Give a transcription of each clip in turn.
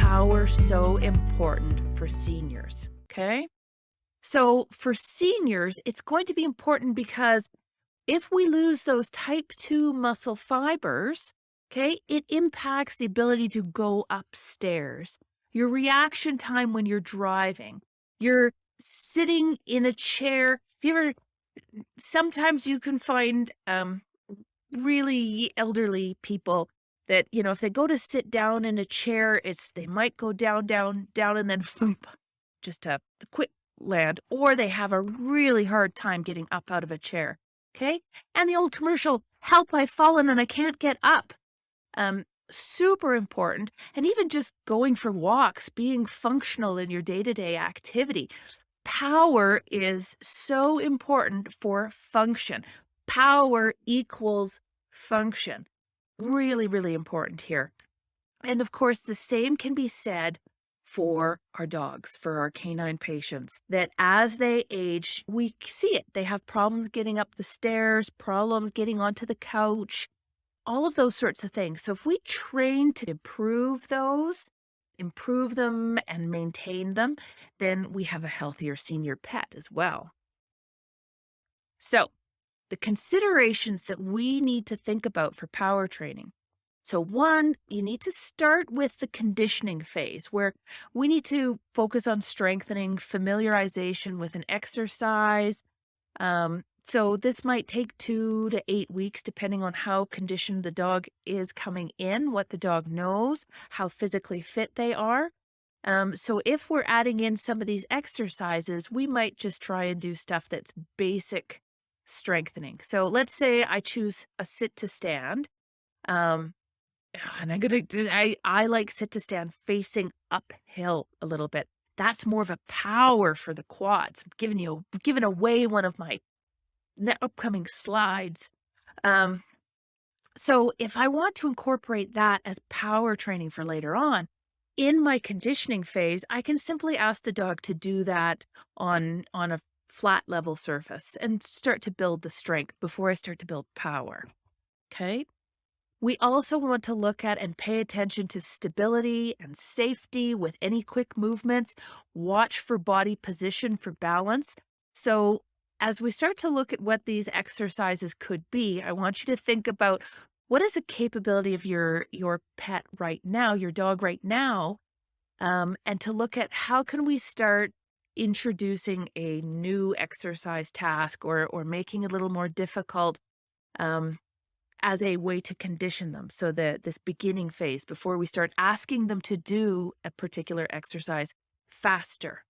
power so important for seniors? Okay. So for seniors, it's going to be important because if we lose those type 2 muscle fibers, okay, it impacts the ability to go upstairs, your reaction time when you're driving, you're sitting in a chair. If you ever, sometimes you can find really elderly people that, if they go to sit down in a chair, they might go down, down, down, and then thump, just a quick land, or they have a really hard time getting up out of a chair. Okay. And the old commercial, help, I've fallen and I can't get up. Super important. And even just going for walks, being functional in your day-to-day activity. Power is so important for function. Power equals function. Really, really important here. And of course, the same can be said for our dogs, for our canine patients, that as they age, we see it. They have problems getting up the stairs, problems getting onto the couch, all of those sorts of things. So if we train to improve them and maintain them, then we have a healthier senior pet as well. So the considerations that we need to think about for power training. So one, you need to start with the conditioning phase where we need to focus on strengthening familiarization with an exercise. So this might take 2 to 8 weeks, depending on how conditioned the dog is coming in, what the dog knows, how physically fit they are. So if we're adding in some of these exercises, we might just try and do stuff that's basic strengthening. So let's say I choose a sit to stand. And I like sit to stand facing uphill a little bit. That's more of a power for the quads. I'm giving away one of my upcoming slides. So if I want to incorporate that as power training for later on, in my conditioning phase, I can simply ask the dog to do that on a flat level surface and start to build the strength before I start to build power. Okay. We also want to look at and pay attention to stability and safety with any quick movements. Watch for body position for balance. So as we start to look at what these exercises could be, I want you to think about what is the capability of your pet right now, your dog right now, and to look at how can we start introducing a new exercise task or making it a little more difficult, as a way to condition them. So this beginning phase before we start asking them to do a particular exercise faster.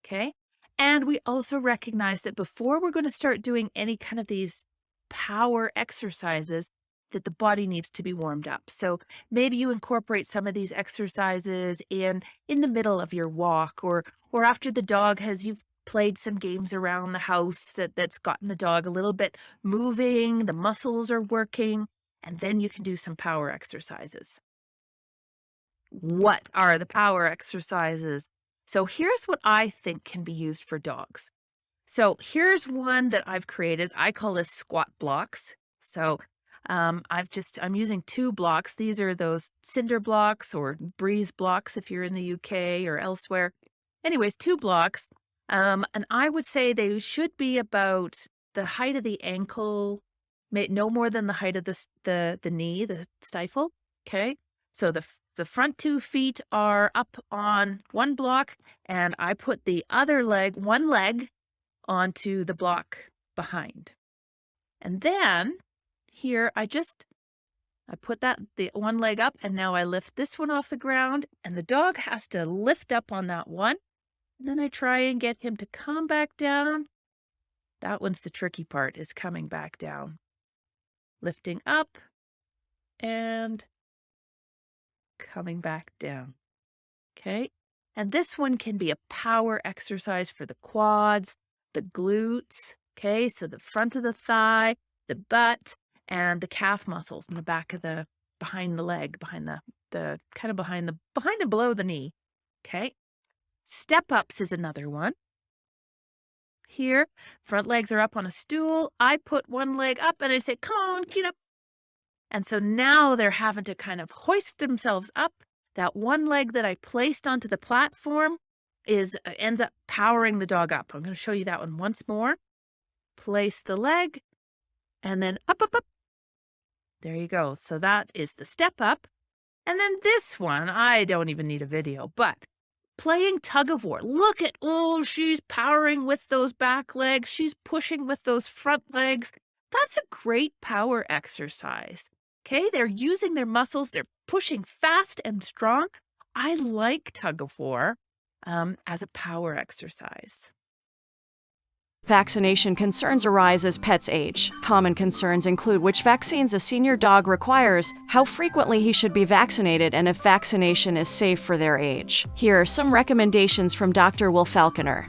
Okay. And we also recognize that before we're going to start doing any kind of these power exercises, that the body needs to be warmed up. So maybe you incorporate some of these exercises in the middle of your walk or after the dog you've played some games around the house that's gotten the dog a little bit moving, the muscles are working, and then you can do some power exercises. What are the power exercises? So here's what I think can be used for dogs. So here's one that I've created. I call this squat blocks. So I'm using 2 blocks. These are those cinder blocks or breeze blocks if you're in the UK or elsewhere. Anyways, 2 blocks. And I would say they should be about the height of the ankle, no more than the height of the knee, the stifle. Okay. So the front 2 feet are up on one block, and I put one leg onto the block behind. And then here I put the one leg up, and now I lift this one off the ground, and the dog has to lift up on that one. And then I try and get him to come back down. That one's the tricky part, is coming back down. Lifting up and coming back down. Okay. And this one can be a power exercise for the quads, the glutes. Okay. So the front of the thigh, the butt, and the calf muscles in the back of behind the leg, behind below the knee. Okay. Step ups is another one. Here, front legs are up on a stool. I put one leg up and I say, come on, get up. And so now they're having to kind of hoist themselves up. that one leg that I placed onto the platform ends up powering the dog up. I'm going to show you that one once more. Place the leg and then up, up, up. There you go. So that is the step up. And then this one, I don't even need a video, but playing Tug of War. Look at, oh, she's powering with those back legs. She's pushing with those front legs. That's a great power exercise. Okay, they're using their muscles. They're pushing fast and strong. I like Tug of War as a power exercise. Vaccination concerns arise as pets age. Common concerns include which vaccines a senior dog requires, how frequently he should be vaccinated, and if vaccination is safe for their age. Here are some recommendations from Dr. Will Falconer.